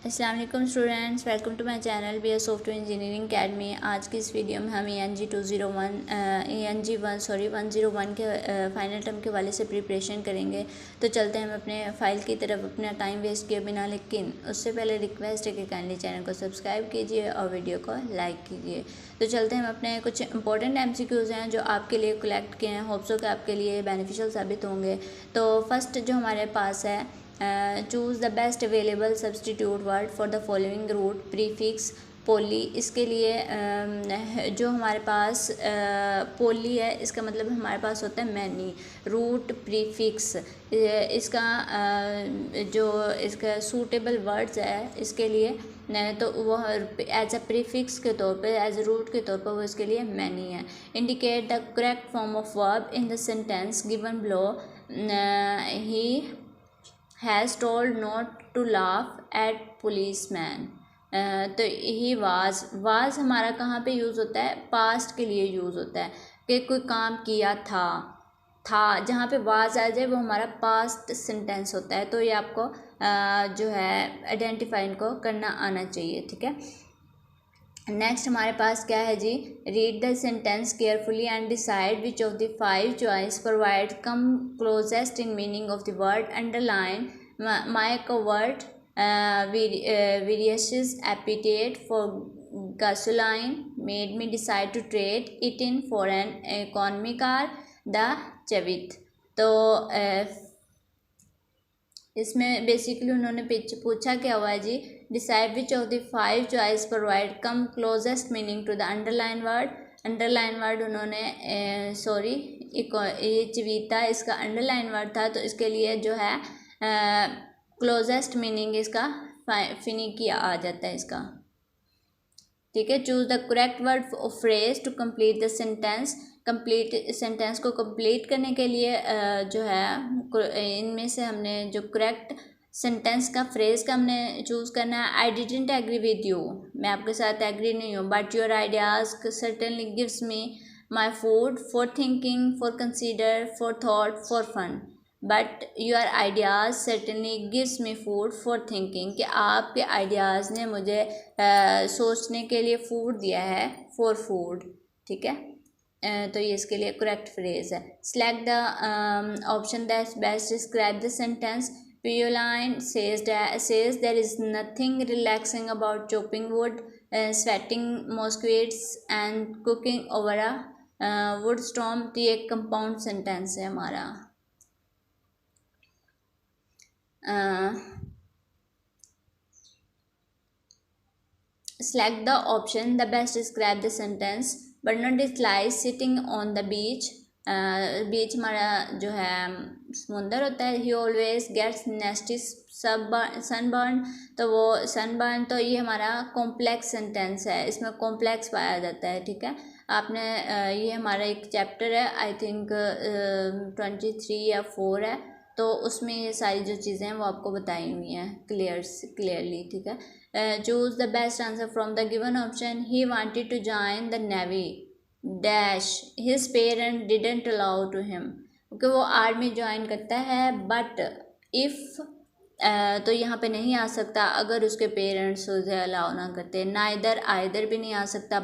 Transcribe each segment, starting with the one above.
अस्सलाम वालेकुम students, welcome to my channel B S software engineering academy. आज की इस वीडियो में हम ENG 101 के फाइनल टर्म के हवाले से प्रिपरेशन करेंगे। तो चलते हैं हम अपने फ़ाइल की तरफ, अपना टाइम वेस्ट किए बिना। लेकिन उससे पहले रिक्वेस्ट है कि काइंडली चैनल को सब्सक्राइब कीजिए और वीडियो को लाइक कीजिए। तो चलते हैं हम अपने कुछ इंपॉर्टेंट MCQs हैं जो आपके लिए कलेक्ट किए हैं, होप्स के आपके लिए बेनिफिशियल साबित होंगे। तो फर्स्ट जो हमारे पास है, choose the best available substitute word for the following root prefix poly. इसके लिए जो हमारे पास पोली है, इसका मतलब हमारे पास होता है मैनी। रूट प्रीफिक्स, इसका जो इसका सूटेबल वर्ड्स है इसके लिए तो वह एज अ प्रीफिक्स के तौर पे, एज अ रूट के तौर पर वो इसके लिए मैनी है। Indicate the correct form of verb in the sentence given below. He has told not to laugh at policeman. तो ही वाज हमारा कहाँ पे यूज़ होता है? पास्ट के लिए यूज़ होता है कि कोई काम किया था। जहाँ पे वाज आ जाए वो हमारा पास्ट सेंटेंस होता है। तो ये आपको जो है आइडेंटिफाई इनको करना आना चाहिए, ठीक है। नेक्स्ट हमारे पास क्या है जी? Read the sentence carefully and decide which of the 5 choice provide come closest in meaning of the word. Underline my covert various appetite for gasoline made me decide to trade it in for an economy car, the Chevy। तो इसमें basically उन्होंने पूछा क्या हुआ है जी? Decide which of the 5 choice provide come closest meaning to the underline word. Underline word उन्होंने ये चवीता इसका अंडरलाइन वर्ड था, तो इसके लिए जो है क्लोजेस्ट मीनिंग इसका फिनिकिया आ जाता है इसका, ठीक है। Choose the correct word of phrase to complete the sentence. Complete sentence को कंप्लीट करने के लिए जो है इनमें से हमने जो करेक्ट सेंटेंस का फ्रेज का हमने चूज़ करना है। I didn't agree with you, मैं आपके साथ एग्री नहीं हूँ, but your ideas certainly gives me my food for thinking, for consider, for thought, for fun. But your ideas certainly gives me food for thinking, कि आपके ideas ने मुझे सोचने के लिए फूड दिया है, फॉर फूड, ठीक है। तो ये इसके लिए करेक्ट फ्रेज है। Select the option that best describe the sentence. Pioline says there is nothing relaxing about chopping wood, sweating mosquitoes and cooking over a wood storm। तो ये एक कंपाउंड सेंटेंस है हमारा। Select the option the best describe the sentence। Bernard is lies sitting on the beach। बीच हमारा जो है समुंदर होता है। He always gets nasty sunburn, तो वो सनबर्न, तो ये हमारा कॉम्प्लेक्स सेंटेंस है, इसमें कॉम्प्लेक्स पाया जाता है, ठीक है। आपने ये हमारा एक चैप्टर है, आई थिंक 23 या 4 है, तो उसमें ये सारी जो चीज़ें हैं वो आपको बताई हुई हैं क्लियरली, ठीक है। Choose the best answer from the given option. He wanted to join the navy dash his parent didn't allow to him, क्योंकि वो आर्मी ज्वाइन करता है, बट इफ़ तो यहाँ पे नहीं आ सकता अगर उसके पेरेंट्स उसे अलाउ ना करते। नाइदर आइदर भी नहीं आ सकता,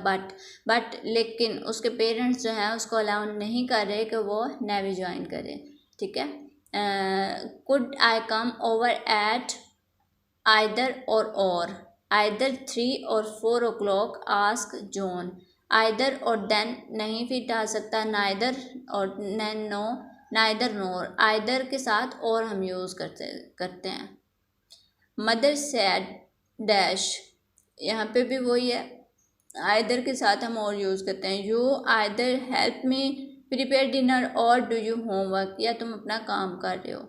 बट लेकिन उसके पेरेंट्स जो हैं उसको अलाउ नहीं कर रहे कि वो नेवी ज्वाइन करे, ठीक है। Could I come over at either or either 3 or 4 o'clock ask John. Either or then नहीं फिट आ सकता, नाइदर और नो, नाइदर नोर। आइदर के साथ और हम यूज़ करते हैं। मदर सैड डैश, यहाँ पे भी वही है, आइदर के साथ हम और यूज़ करते हैं। You either help me prepare dinner और डू यू होमवर्क, या तुम अपना काम कर रहे हो।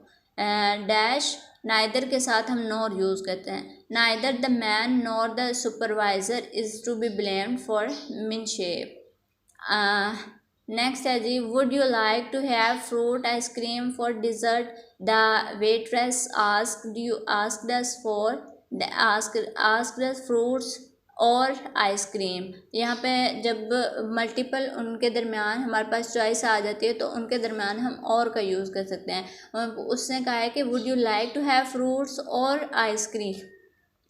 डैश नाइदर के साथ हम नॉर यूज़ करते हैं। Neither the man nor the supervisor is to be blamed for mishap. Next है जी, would you like to have fruit ice cream for dessert. The waitress asked us fruits और ice cream. यहाँ पे जब मल्टीपल उनके दरमियान हमारे पास चॉइस आ जाती है तो उनके दरमियान हम और का यूज़ कर सकते हैं। उसने कहा है कि would you like to have fruits और आइसक्रीम,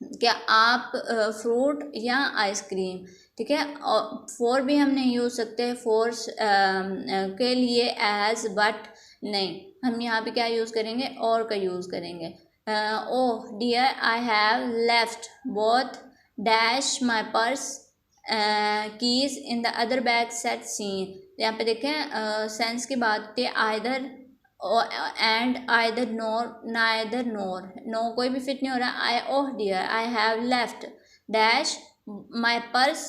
क्या आप फ्रूट या आइसक्रीम, ठीक है। और फॉर भी हम नहीं यूज़ सकते, फॉर के लिए, एज, बट नहीं, हम यहाँ पे क्या यूज़ करेंगे, और का यूज़ करेंगे। Oh dear I have left both dash my purse keys in the other bag set scene. यहाँ पे देखें सेंस की बात होती है, either and, either nor, neither nor, no कोई भी फिट नहीं हो रहा। I oh dear I have left dash my purse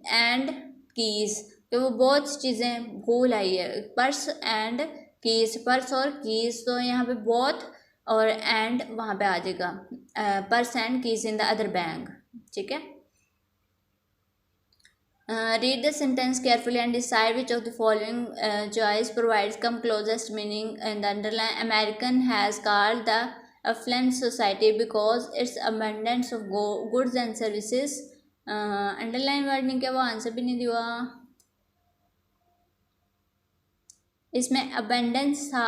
and keys, तो वो बहुत चीज़ें भूल आई है, पर्स एंड कीज, पर्स और कीज, तो यहाँ पे बहुत और एंड वहाँ पे आ जाएगा, purse and keys in the other bag, ठीक है। Read the sentence carefully and decide which of the following choice provides come closest meaning. In the underline, American has called the affluent society because its abundance of goods and services. Underline word नहीं, क्या वो answer भी नहीं दिया इसमें, abundance था,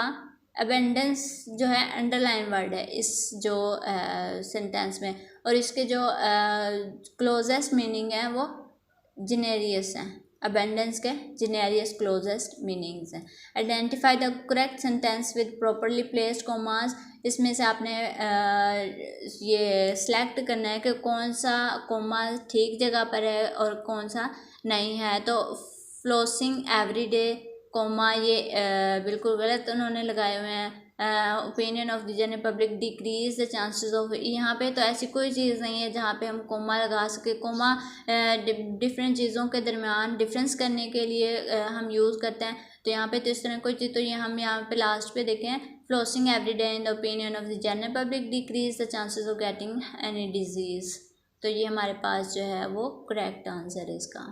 abundance जो है अंडरलाइन वर्ड है इस जो सेंटेंस में, और इसके जो क्लोजेस्ट मीनिंग है वो जेनेरियस हैं, अबेंडेंस के जेनेरियस क्लोजेस्ट मीनिंग्स हैं। Identify the correct sentence with properly placed commas, इसमें से आपने ये सिलेक्ट करना है कि कौन सा कोमा ठीक जगह पर है और कौन सा नहीं है। तो फ्लोसिंग एवरीडे कोमा ये बिल्कुल गलत उन्होंने लगाए हुए हैं। Opinion of the general public decreases the chances of, यहाँ पे तो ऐसी कोई चीज़ नहीं है जहाँ पे हम कोमा लगा सके। कोमा डिफरेंट चीज़ों के दरमियान डिफरेंस करने के लिए हम यूज़ करते हैं, तो यहाँ पे तो इस तरह कोई चीज़, तो ये हम यहाँ पे लास्ट पे देखें, flossing every day in the opinion of the general public decreases the chances of getting any disease, तो ये हमारे पास जो है वो करेक्ट आंसर है इसका।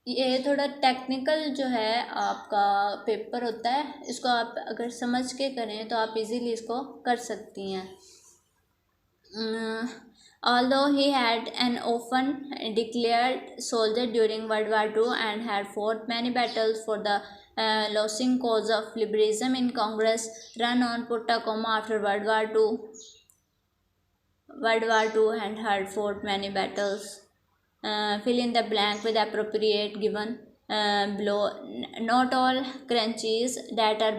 ये थोड़ा टेक्निकल जो है आपका पेपर होता है, इसको आप अगर समझ के करें तो आप इजीली इसको कर सकती हैं। Although he had an often declared soldier during World War II and had fought many battles for the losing cause of liberalism in Congress, run on put a comma after World War II and had fought many battles. Fill in the blank with appropriate given below. Not all currencies that are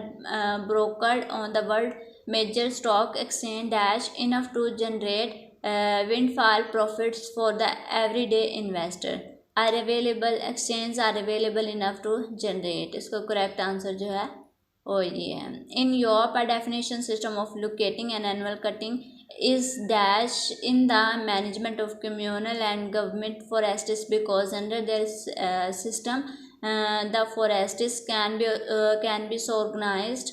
brokered on the world major stock exchange dash enough to generate windfall profits for the everyday investor are available. Exchanges are available enough to generate. इसका correct answer जो है वो ये है। In Europe, a definition system of locating and annual cutting is dash in the management of communal and government forests, because under their system the forests can be so organized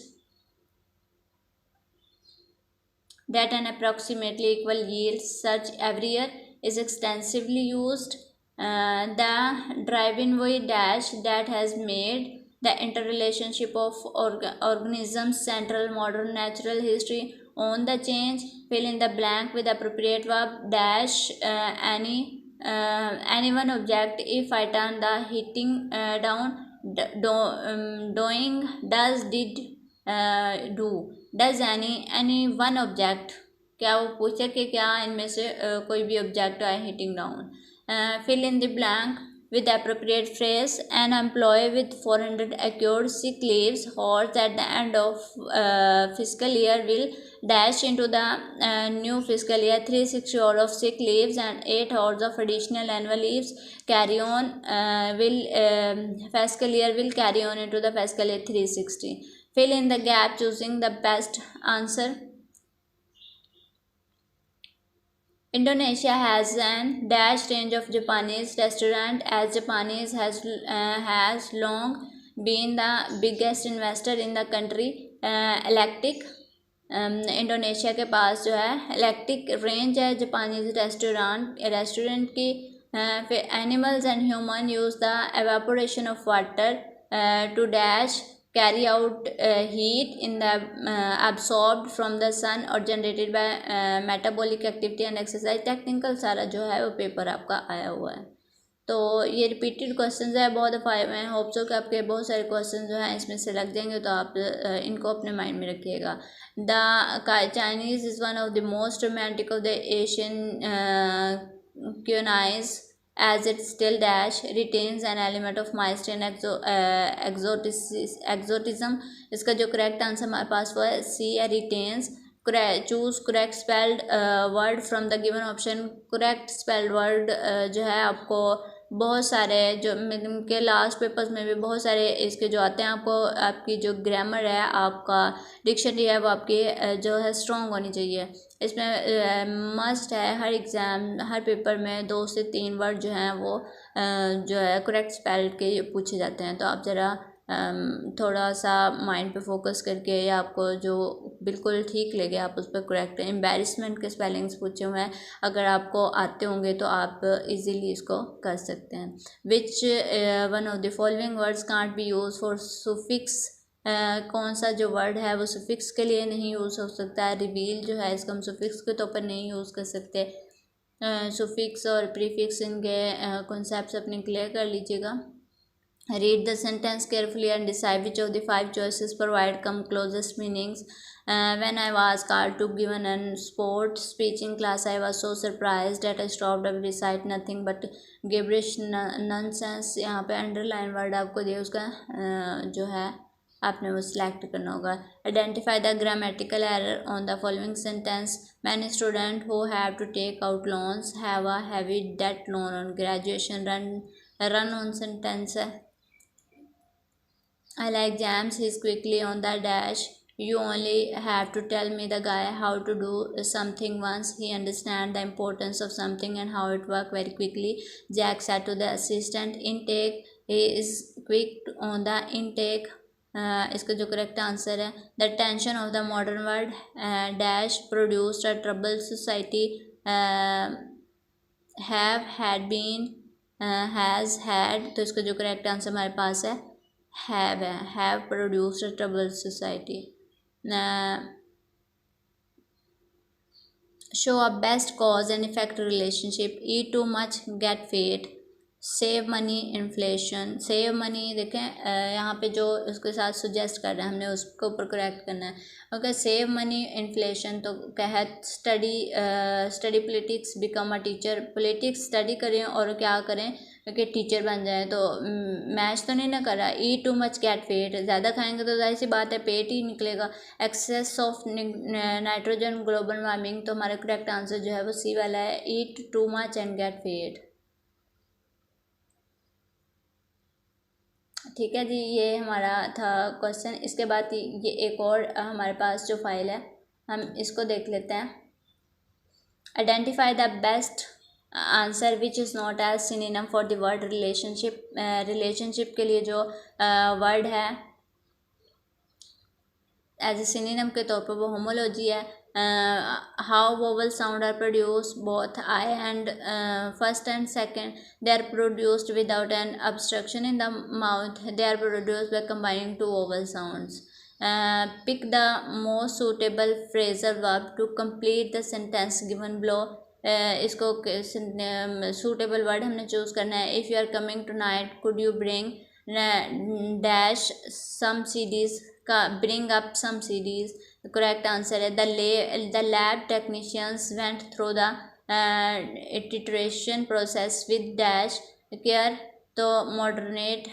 that an approximately equal yield such every year is extensively used. The drive-in way dash that has made the interrelationship of organisms central modern natural history on the change. Fill in the blank with appropriate verb dash any one object. If I turn the heating down, doing, does, did, do, does any one object, क्या वो पूछे कि क्या इनमें से कोई भी object है heating down. Fill in the blank with appropriate phrase. An employee with 400 accrued sick leaves hours at the end of fiscal year will dash into the new fiscal year 360 hours of sick leaves and 8 hours of additional annual leaves carry on fiscal year will carry on into the fiscal year 360. Fill in the gap choosing the best answer. Indonesia has an dash range of Japanese restaurant, as Japanese has long been the biggest investor in the country. Electric Indonesia के पास जो है electric range है Japanese restaurant की। फिर animals and human use the evaporation of water to dash carry out heat in the absorbed from the sun or generated by metabolic activity and exercise. Technical सारा जो है वो paper आपका आया हुआ है। तो ये रिपीटेड क्वेश्चंस है बहुत दफ़ा आए हुए हैं। होप सो कि आपके बहुत सारे क्वेश्चन जो हैं इसमें से लग जाएंगे, तो आप इनको अपने माइंड में रखिएगा। The Chinese is one of the most romantic of the Asian cuisines as it still dash retains an element of majesty and exotism। इसका जो करेक्ट आंसर हमारे पास वो है सी है, retains. Choose correct spelled word from the given option. Correct spelled word जो है आपको बहुत सारे जो के लास्ट पेपर्स में भी बहुत सारे इसके जो आते हैं, आपको आपकी जो ग्रामर है, आपका डिक्शनरी है, वो आपकी जो है स्ट्रॉन्ग होनी चाहिए। इसमें मस्ट है हर एग्ज़ाम हर पेपर में 2 से 3 वर्ड जो हैं वो जो है करेक्ट स्पेल के पूछे जाते हैं। तो आप ज़रा थोड़ा सा माइंड पे फोकस करके, या आपको जो बिल्कुल ठीक लगे आप उस पर करेक्ट एम्बैरसमेंट के स्पेलिंग्स पूछे हुए हैं, अगर आपको आते होंगे तो आप इजीली इसको कर सकते हैं। Which one of the following words can't be use for suffix. कौन सा जो वर्ड है वो सुफिक्स के लिए नहीं यूज़ हो सकता है। रिवील जो है इसको हम सुफिक्स के तौर पर नहीं यूज़ कर सकते। सुफिक्स और प्रीफिक्स इनके कॉन्सेप्ट्स अपने क्लियर कर लीजिएगा। Read the sentence carefully and decide which of the 5 choices provide come closest meanings. When I was called to give an sport speech in class, I was so surprised that I stopped and recite nothing but gibberish nonsense। यहाँ पे underline word आपको दिया, उसका जो है आपने वो select करना होगा। Identify the grammatical error on the following sentence. Many student who have to take out loans have a heavy debt loan on graduation. Run on sentence है। I like James, he's quickly on the dash. You only have to tell me the guy how to do something once he understands the importance of something and how it works very quickly, Jack said to the assistant. Intake, he is quick on the intake। इसका जो correct answer है the tension of the modern world dash produced a trouble society have had been has had. तो इसका जो correct answer हमारे पास है have produced a troubled society। Show a best cause and effect relationship। eat too much get fat। Save money inflation. Save money देखें यहाँ पे जो उसके साथ सुजेस्ट कर रहे हैं हमने उसके ऊपर करेक्ट करना है। ओके, सेव मनी इन्फ्लेशन तो कहे study politics become a teacher. Politics study करें और क्या करें कि टीचर बन जाए। तो मैच तो नहीं ना कर रहा। ईट टू मच गेट फेट, ज़्यादा खाएंगे तो जाहिर सी बात है पेट ही निकलेगा। Excess of nitrogen global warming. तो हमारा करेक्ट आंसर जो है वो सी वाला है, eat too much and get fat. ठीक है जी, ये हमारा था क्वेश्चन। इसके बाद ये एक और हमारे पास जो फाइल है हम इसको देख लेते हैं। Identify the best answer which is not as synonym for the word relationship. Relationship के लिए जो वर्ड है एज ए सिनोनिम के तौर पर वो होमोलॉजी है। How vowel sound are produce both I and first and second. They are produced without an obstruction in the mouth। they are produced by combining two vowel sounds। pick the most suitable phrasal verb to complete the sentence given below। इसको suitable word हमने choose करना है। if you are coming tonight could you bring dash some CDs का bring up some CDs। the correct answer है the lab technicians went through the iteration process with dash care। तो modernate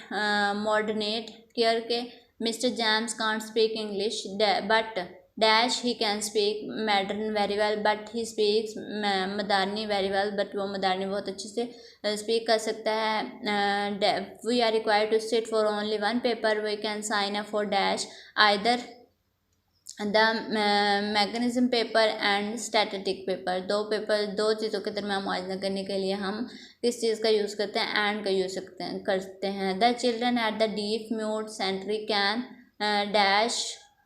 care के Mr. James can't speak English but dash he can speak Mandarin very well but he speaks Mandarin very well। but वो Mandarin बहुत अच्छे से speak कर सकता है। we are required to sit for only one paper। we can sign up for dash either the mechanism paper and statistic paper. दो चीज़ों के दरमियान मुआवजा करने के लिए हम किस चीज़ का यूज़ करते हैं, एंड का यूज़ करते हैं। The children at the deaf mute centre can dash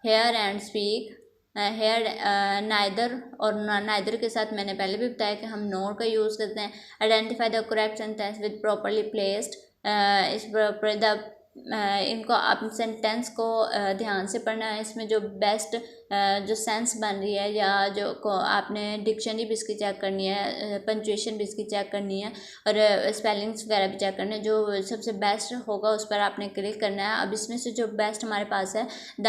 hear and speak. Hear neither और नाइदर के साथ मैंने पहले भी बताया कि हम नोर का यूज़ करते हैं। Identify the correct sentence with properly placed. इस इनको आप सेंटेंस को ध्यान से पढ़ना है। इसमें जो बेस्ट जो सेंस बन रही है या जो आपने डिक्शनरी भी इसकी चेक करनी है, पंचुएशन भी इसकी चेक करनी है और स्पेलिंग्स वगैरह भी चेक करने, जो सबसे बेस्ट होगा उस पर आपने क्लिक करना है। अब इसमें से जो बेस्ट हमारे पास है, the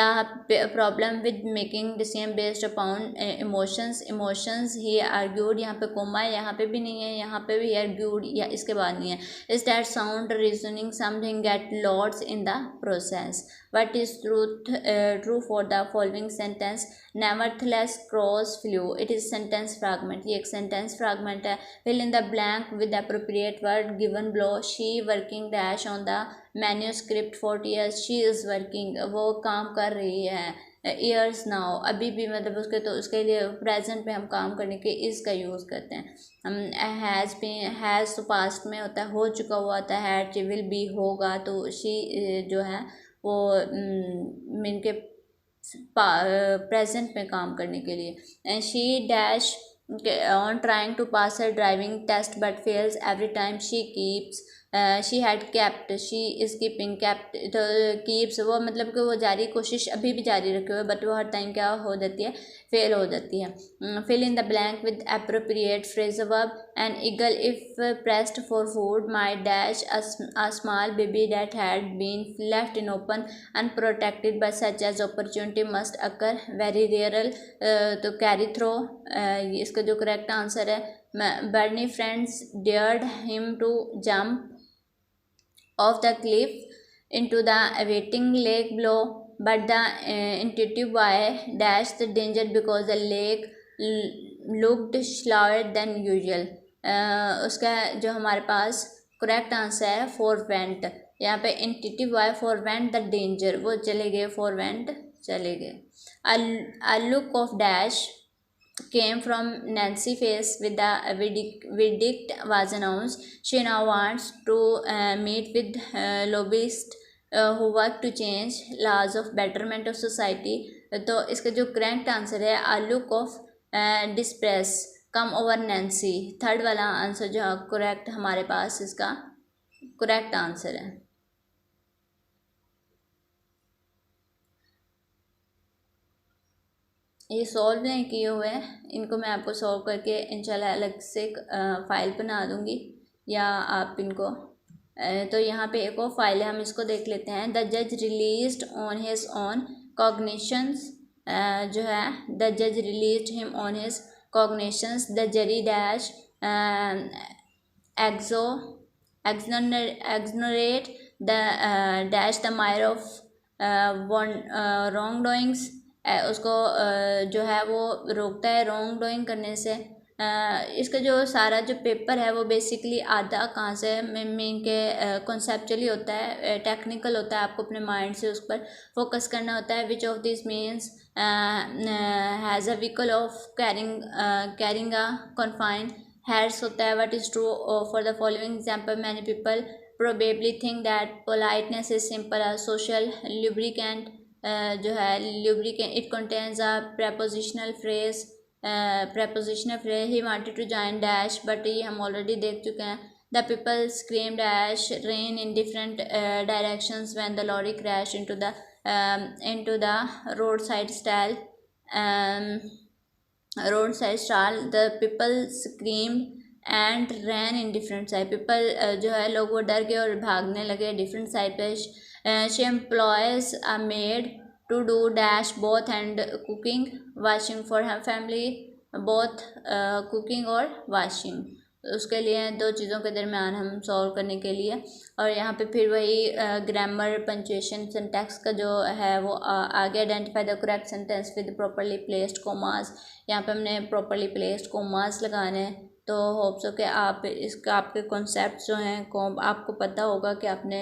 problem with making decision based upon emotions he argued, यहाँ पे कोमा है, यहाँ पे भी नहीं है, यहाँ पे भी आर्ग्यूड या इसके बाद नहीं है। Is that sound reasoning something get lords in the process. What is true for the following sentence? Nevertheless, cross flew. It is sentence fragment. ये एक sentence fragment है. Fill in the blank with the appropriate word given below. She working dash on the manuscript for years. She is working. वो काम कर रही है. Years now. अभी भी मतलब उसके लिए present पे हम काम करने के is का use करते हैं. हम has तो past में होता है, हो चुका हुआ होता है, had will be होगा, तो she जो है वो मीन के प्रेजेंट में काम करने के लिए। And she dash on trying to pass her driving test but fails every time. She keeps, she had kept, she is keeping, kept तो कीप्स वो मतलब कि वो जारी कोशिश अभी भी जारी रखे हुए, बट वो हर टाइम क्या हो जाती है, फेल हो जाती है। Fill in the blank with appropriate phrasal verb. An eagle if pressed for food may dash a small baby that had been left in open unprotected by such as opportunity must occur very rare, तो carry through इसका जो correct answer है। Bernie friends dared him to jump of the cliff into the awaiting lake below, but the intuitive boy dashed the danger because the lake looked slower than usual. उसका जो हमारे पास correct answer है फोरवेंट। यहाँ पे intuitive boy फोरवेंट the danger, वो चले गए, फोरवेंट चले गए। a look of dash came from Nancy face with the verdict was announced. She now wants to meet with lobbyists who work to change laws of betterment of society. तो इसका जो correct answer है a look of distress come over Nancy। Third वाला answer जो correct हमारे पास इसका correct answer है। ये सॉल्व नहीं किए हुए हैं, इनको मैं आपको सॉल्व करके इंशाल्लाह अलग से फ़ाइल बना दूँगी या आप इनको तो यहाँ पे एक और फाइल है, हम इसको देख लेते हैं। द जज released on his own cognisance, जो है द जज released him on his cognisance. The jury dash exonerate the dash the mayor of wrong doings, उसको जो है वो रोकता है रॉन्ग डूइंग करने से। इसका जो सारा जो पेपर है वो बेसिकली आधा कहाँ से मीन के कॉन्सेप्चुअली होता है, टेक्निकल होता है, आपको अपने माइंड से उस पर फोकस करना होता है। Which of this means has a vehicle of carrying a confine heads होता है। What is true for the following example. Many people probably think that politeness is simple a social lubricant, जो है lubricant it contains a prepositional phrase, he wanted to join dash, but ये हम already देख चुके हैं। The people scream dash ran in different directions when the lorry crash into the road side style, the people screamed and ran in different side. People जो है लोग वो डर गए और भागने लगे डिफरेंट साइड पे। She employs a maid to do dash both and cooking washing for her family, both cooking और वॉशिंग, उसके लिए दो चीज़ों के दरमियान हम सॉल्व करने के लिए। और यहाँ पे फिर वही ग्रामर पंचुएशन सिंटैक्स का जो है वो आगे identify the correct sentence with properly placed commas, यहाँ पे हमने प्रॉपरली प्लेस्ड कोमास लगाने हैं। तो होप्स हो कि आप इसका आपके कॉन्सेप्ट जो हैं आपको पता होगा कि आपने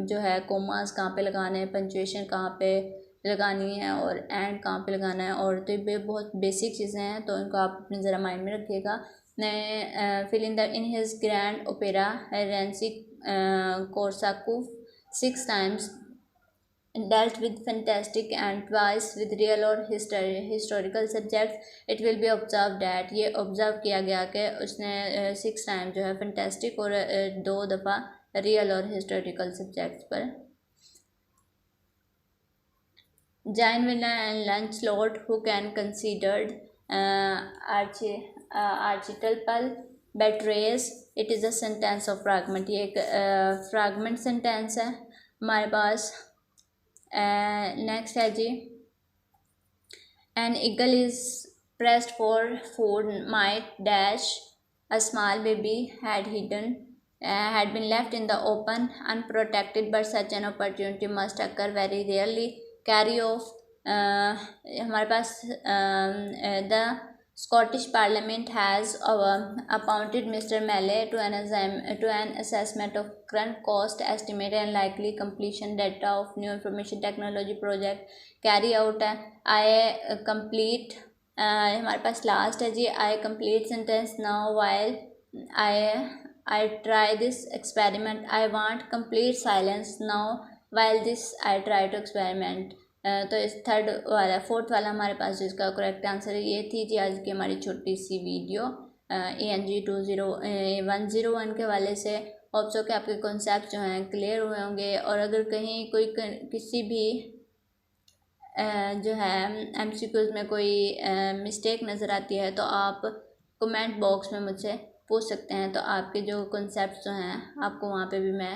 जो है कोमास कहाँ पे लगाने हैं, पंचुएशन कहाँ पे लगानी है और एंड कहाँ पे लगाना है, और तो ये बहुत बेसिक चीज़ें हैं, तो इनको आप अपने ज़रा माइंड में रखिएगा। Fill in the in his grand opera Rimsky Korsakov 6 times dealt with fantastic and twice with real or historical subjects. It will be observed that ये ऑब्ज़र्व किया गया कि उसने 6 टाइम जो है फैंटेस्टिक और 2 दफ़ा रियल और हिस्टोरिकल सब्जेक्ट्स पर Jane and Lancelot, who can considered archetypal betrays. It is a sentence of fragment. ये एक fragment sentence है हमारे पास. नेक्स्ट है जी, an eagle is pressed for food might dash a small baby had been left in the open unprotected, but such an opportunity must occur very rarely. Carry off. हमारे पास the Scottish Parliament has appointed Mr. Melley to an assessment of current cost, estimated and likely completion data of new information technology project. Carry out I complete. हमारे पास last है जी, I complete sentence now while I try this experiment. I want complete silence now while this I try to experiment. तो इस fourth वाला हमारे पास जिसका correct answer ये थी जी आज की हमारी छोटी सी वीडियो ANG 101 के वाले से. होप सो कि आपके कॉन्सेप्ट जो हैं क्लियर हुए होंगे. और अगर कहीं कोई किसी भी जो है MCQs में कोई मिस्टेक नज़र आती है तो आप कमेंट बॉक्स में मुझसे पूछ सकते हैं. तो आपके जो कॉन्सेप्ट जो हैं आपको वहाँ पे भी मैं